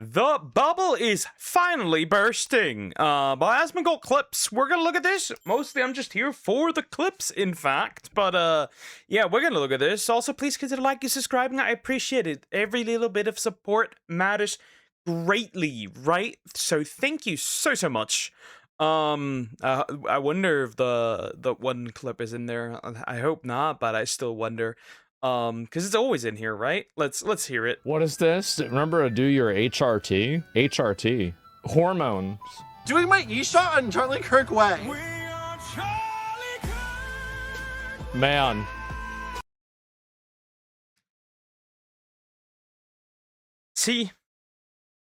The bubble is finally bursting. By Asmongold Clips, we're gonna look at this. Mostly, I'm just here for the clips, in fact. But yeah, we're gonna look at this. Also, please consider liking, subscribing. I appreciate it. Every little bit of support matters greatly, right? So thank you so much. I wonder if the one clip is in there. I hope not, but I still wonder. Because it's always in here, right? Let's hear it. What is this? Remember to do your HRT? HRT. Hormones. Doing my E-shot on Charlie Kirk way. Man. See,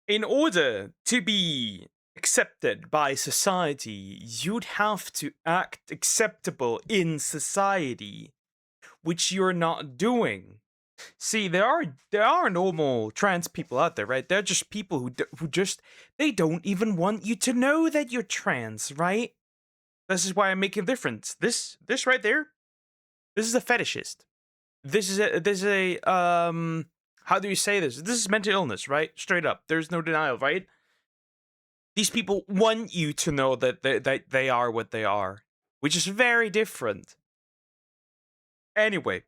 in order to be accepted by society, you'd have to act acceptable in society, which you're not doing. See, there are normal trans people out there, right? They're just people who just they don't even want you to know that you're trans, right? This is why I'm making a difference. This right there, this is a fetishist. This is a how do you say this? This is mental illness, right? Straight up. There's no denial, right? These people want you to know that they are what they are, which is very different. Anyway,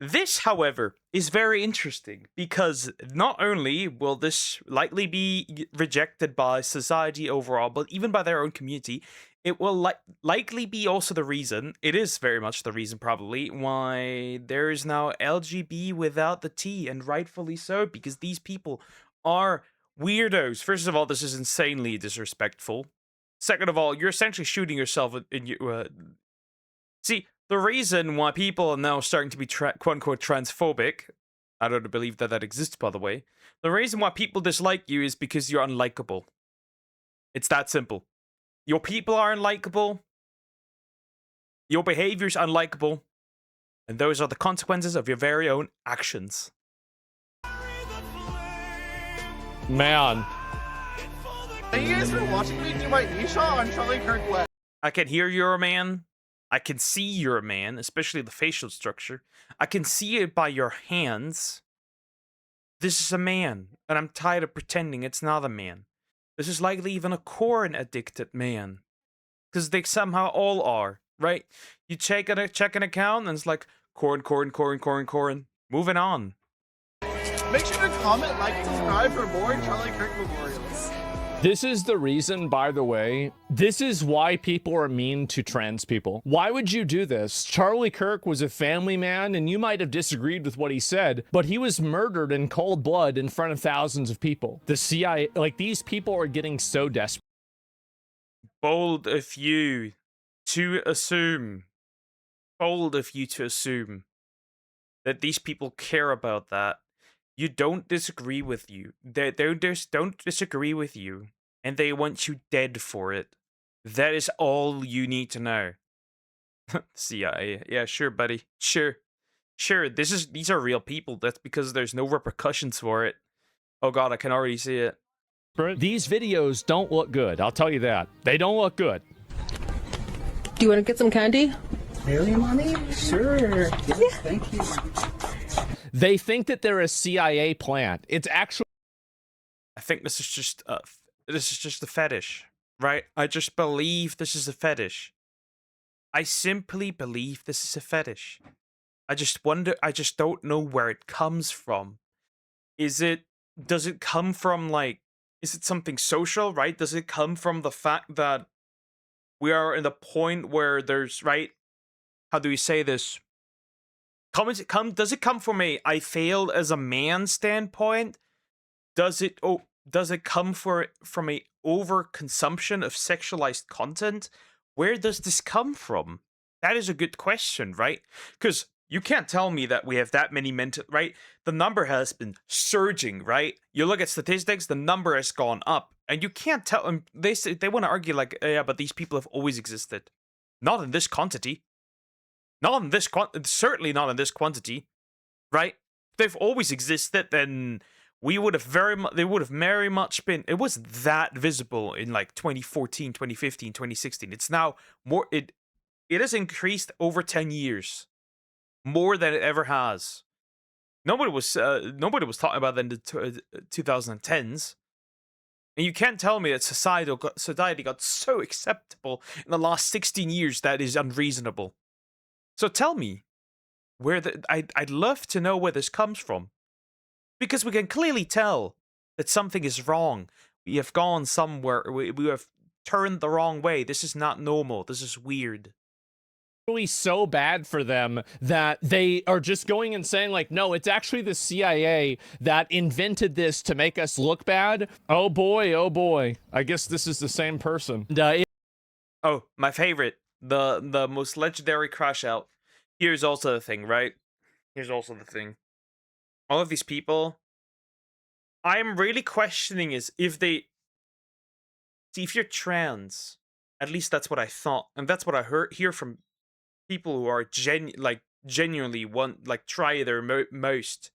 this, however, is very interesting because not only will this likely be rejected by society overall, but even by their own community, it will likely be also the reason, it is very much the reason probably, why there is now LGB without the T, and rightfully so, because these people are weirdos. First of all, this is insanely disrespectful. Second of all, you're essentially shooting yourself in your... See, the reason why people are now starting to be quote-unquote transphobic, I don't believe that exists, by the way, the reason why people dislike you is because you're unlikable. It's that simple. Your people are unlikable, your behavior's unlikable, and those are the consequences of your very own actions. Man. Thank you guys for watching me do my E-shot on Charlie Kirk way. I can hear you're a man. I can see you're a man, especially the facial structure. I can see it by your hands. This is a man, and I'm tired of pretending it's not a man. This is likely even a corn-addicted man. Because they somehow all are, right? You check an account, and it's like, corn. Moving on. Make sure to comment, like, and subscribe for more Charlie Kirk memorials. This is the reason, by the way, this is why people are mean to trans people. Why would you do this? Charlie Kirk was a family man, and you might have disagreed with what he said, but he was murdered in cold blood in front of thousands of people. The CIA, like, these people are getting so desperate. Bold of you to assume that these people care about that. You don't disagree with you. They just don't disagree with you, and they want you dead for it. That is all you need to know. CIA, yeah, sure, buddy, sure. These are real people. That's because there's no repercussions for it. Oh God, I can already see it. These videos don't look good. I'll tell you that. They don't look good. Do you want to get some candy? Really, Mommy? Sure. Yes, thank you. They think that they're a CIA plant. It's actually... I think this is just a fetish, right? I just believe this is a fetish. I simply believe this is a fetish. I just don't know where it comes from. Does it come from, like, is it something social, right? Does it come from the fact that we are in the point where there's, right? How do we say this? Does it come from a I failed as a man standpoint? Does it come from a overconsumption of sexualized content? Where does this come from? That is a good question, right? Because you can't tell me that we have that many mental, right? The number has been surging, right? You look at statistics, the number has gone up, and you can't tell them. They want to argue like, yeah, but these people have always existed, not in this quantity. Not in this certainly not in this quantity, right? If they've always existed, then they would have very much been. It was that visible in like 2014, 2015, 2016. It's now more. It has increased over 10 years, more than it ever has. nobody was talking about that in the 2010s. And you can't tell me that society got so acceptable in the last 16 years that is unreasonable. So tell me, I'd love to know where this comes from. Because we can clearly tell that something is wrong. We have gone somewhere, we have turned the wrong way. This is not normal. This is weird. Really so bad for them that they are just going and saying like, no, it's actually the CIA that invented this to make us look bad. Oh boy, I guess this is the same person. Oh, my favorite, the most legendary crash out. Here's also the thing, right? Here's also the thing. All of these people, I'm really questioning is if you're trans, at least that's what I thought, and that's what I hear from people who are genuinely try their most.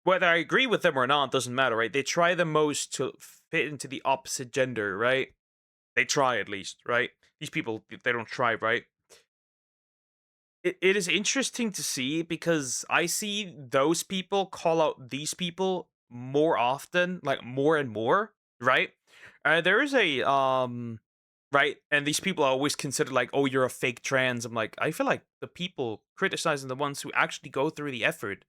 Whether I agree with them or not doesn't matter, right? They try the most to fit into the opposite gender, right? They try at least, right? These people, they don't try, right? It is interesting to see because I see those people call out these people more often, like more and more, right? There is a right, and these people are always considered like, oh, you're a fake trans. I'm like, I feel like the people criticizing the ones who actually go through the effort,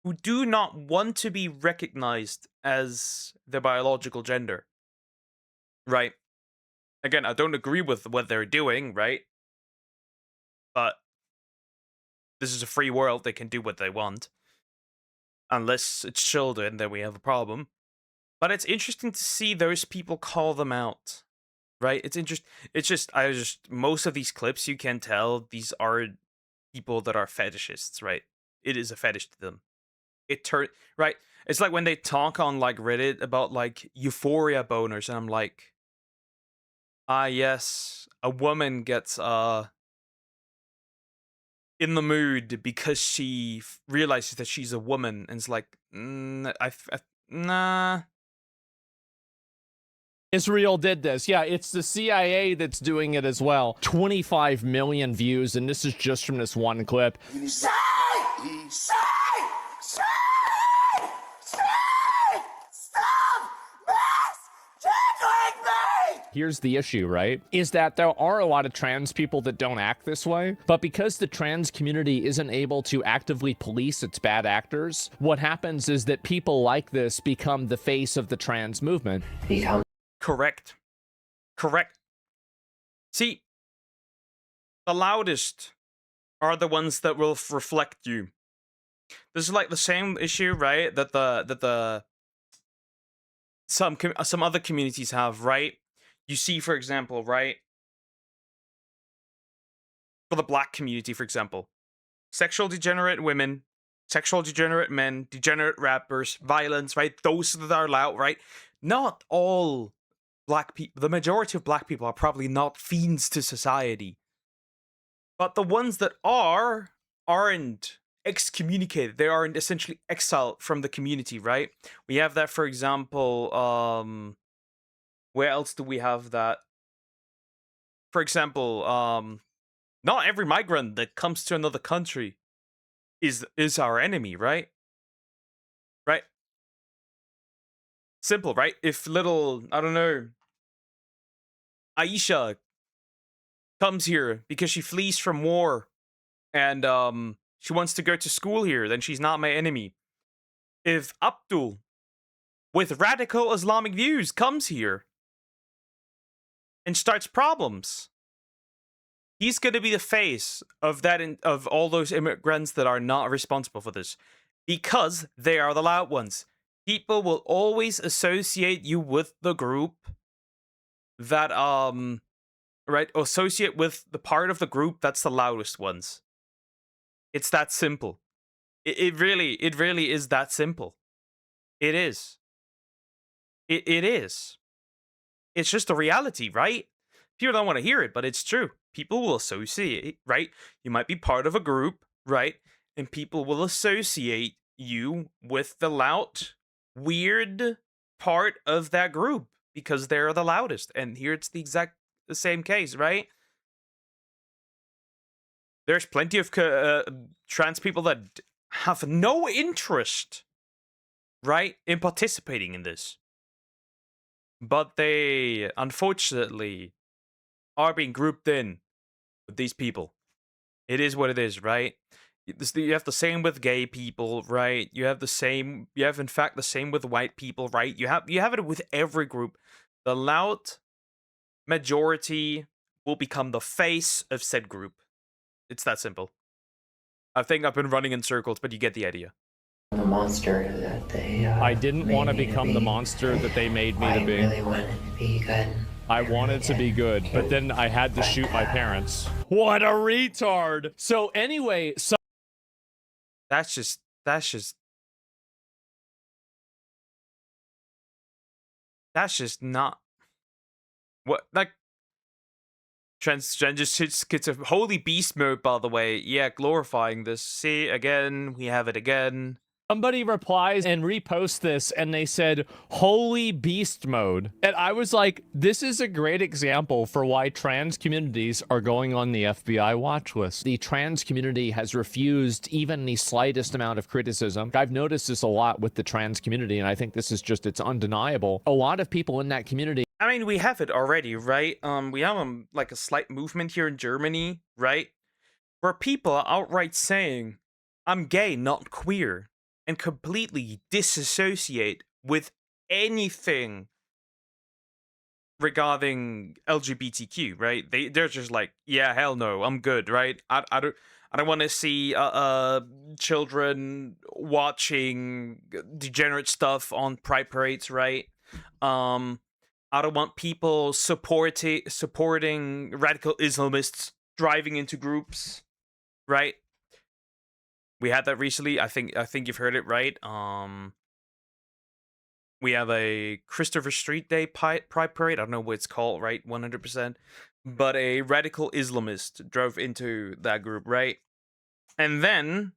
who do not want to be recognized as their biological gender, right? Again, I don't agree with what they're doing, right? But this is a free world. They can do what they want. Unless it's children, then we have a problem. But it's interesting to see those people call them out. Right? It's interesting. Most of these clips, you can tell these are people that are fetishists, right? It is a fetish to them. Right? It's like when they talk on like Reddit about like euphoria boners, and I'm like, yes, a woman gets in the mood because she realizes that she's a woman, and it's like, nah. Israel did this. Yeah, it's the CIA that's doing it as well. 25 million views, and this is just from this one clip. Here's the issue, right? Is that there are a lot of trans people that don't act this way, but because the trans community isn't able to actively police its bad actors, what happens is that people like this become the face of the trans movement. Correct. See, the loudest are the ones that will reflect you. This is like the same issue, right? That some other communities have, right? You see, for example, right? For the black community, for example, sexual degenerate women, sexual degenerate men, degenerate rappers, violence, right? Those that are loud, right? Not all black people, the majority of black people are probably not fiends to society. But the ones that aren't excommunicated. They aren't essentially exiled from the community, right? We have that, for example, where else do we have that? For example, not every migrant that comes to another country is our enemy, right? Right? Simple, right? If little, I don't know, Aisha comes here because she flees from war and she wants to go to school here, then she's not my enemy. If Abdul, with radical Islamic views, comes here and starts problems, he's going to be the face of that of all those immigrants that are not responsible for this, because they are the loud ones. People will always associate you with the group that right, associate with the part of the group that's the loudest ones. It's that simple. It really is that simple. It is. It is. It's just a reality, right? People don't want to hear it, but it's true. People will associate, right? You might be part of a group, right? And people will associate you with the loud, weird part of that group because they're the loudest. And here it's the same case, right? There's plenty of trans people that have no interest, right, in participating in this. But they, unfortunately, are being grouped in with these people. It is what it is, right? You have the same with gay people, right? You have in fact the same with white people, right? You have it with every group. The loud majority will become the face of said group. It's that simple. I think I've been running in circles, but you get the idea. The monster that they I didn't made want to me become the monster that they made me I to be. really wanted to be good. I wanted to be good, but then I had to shoot my parents. What a retard! So anyway, That's just not what, like, transgender just a holy beast mode, by the way. Yeah, glorifying this. See, again, we have it again. somebody replies and reposts this, and they said, holy beast mode. And I was like, this is a great example for why trans communities are going on the FBI watch list. The trans community has refused even the slightest amount of criticism. I've noticed this a lot with the trans community, and I think this is just, it's undeniable. A lot of people in that community, I mean, we have it already, right? We have like a slight movement here in Germany, right? Where people are outright saying, I'm gay, not queer, and completely disassociate with anything regarding LGBTQ, right? They're just like, yeah, hell no, I'm good, right? I don't want to see children watching degenerate stuff on pride parades, right? I don't want people supporting radical Islamists driving into groups, right? We had that recently. I think you've heard it, right? We have a Christopher Street Day pride parade. I don't know what it's called, right? 100%. But a radical Islamist drove into that group, right? And then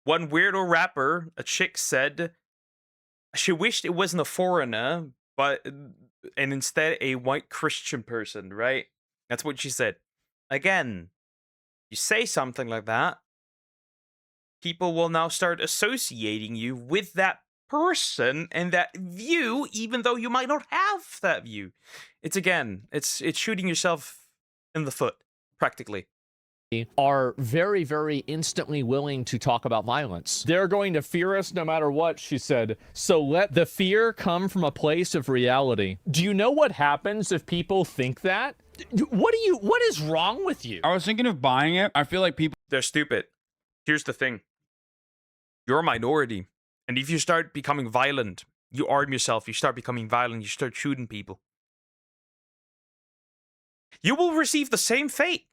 one weirdo rapper, a chick, said she wished it wasn't a foreigner, and instead a white Christian person, right? That's what she said. Again, you say something like that, people will now start associating you with that person and that view, even though you might not have that view. It's shooting yourself in the foot, practically. are very, very instantly willing to talk about violence. They're going to fear us no matter what, she said. So let the fear come from a place of reality. Do you know what happens if people think that? What is wrong with you? I was thinking of buying it. I feel like people. They're stupid. Here's the thing. You're a minority. And if you start becoming violent, you arm yourself, you start becoming violent, you start shooting people, you will receive the same fate.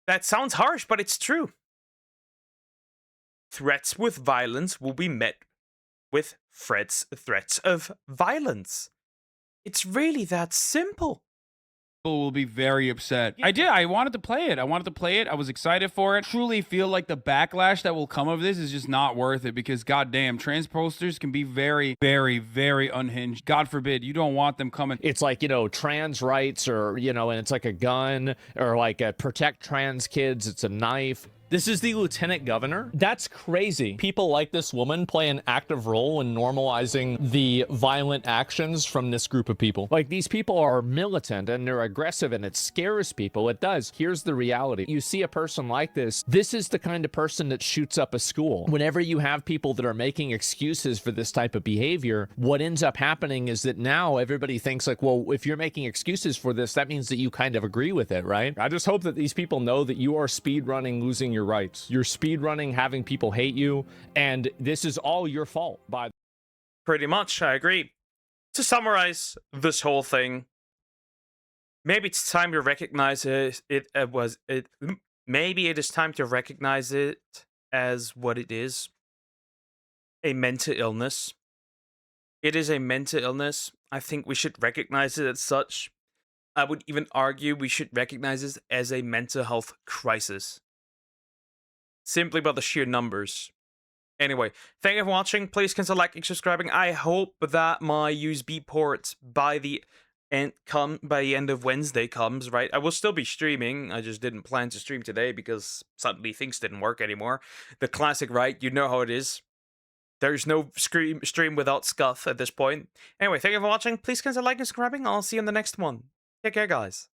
That sounds harsh, but it's true. Threats with violence will be met with threats of violence. It's really that simple. Will be very upset. I wanted to play it. I was excited for it. Truly feel like the backlash that will come of this is just not worth it, because goddamn, trans posters can be very, very, very unhinged. God forbid, you don't want them coming. It's like, trans rights, or, and it's like a gun, or like a protect trans kids, it's a knife. This is the lieutenant governor? That's crazy. People like this woman play an active role in normalizing the violent actions from this group of people. Like, these people are militant and they're aggressive, and it scares people. It does. Here's the reality. You see a person like this is the kind of person that shoots up a school. Whenever you have people that are making excuses for this type of behavior, what ends up happening is that now everybody thinks like, well, if you're making excuses for this, that means that you kind of agree with it, right? I just hope that these people know that you are speedrunning losing your rights. You're speedrunning having people hate you, and this is all your fault. Pretty much, I agree. To summarize this whole thing, maybe it's time to recognize maybe it is time to recognize it as what it is. A mental illness. It is a mental illness. I think we should recognize it as such. I would even argue we should recognize it as a mental health crisis. Simply by the sheer numbers. Anyway, thank you for watching. Please consider liking and subscribing. I hope that my USB port by the and come by the end of Wednesday comes, right? I will still be streaming. I just didn't plan to stream today because suddenly things didn't work anymore. The classic, right? You know how it is. There's no stream without scuff at this point. Anyway, thank you for watching. Please consider liking and subscribing. I'll see you in the next one. Take care, guys.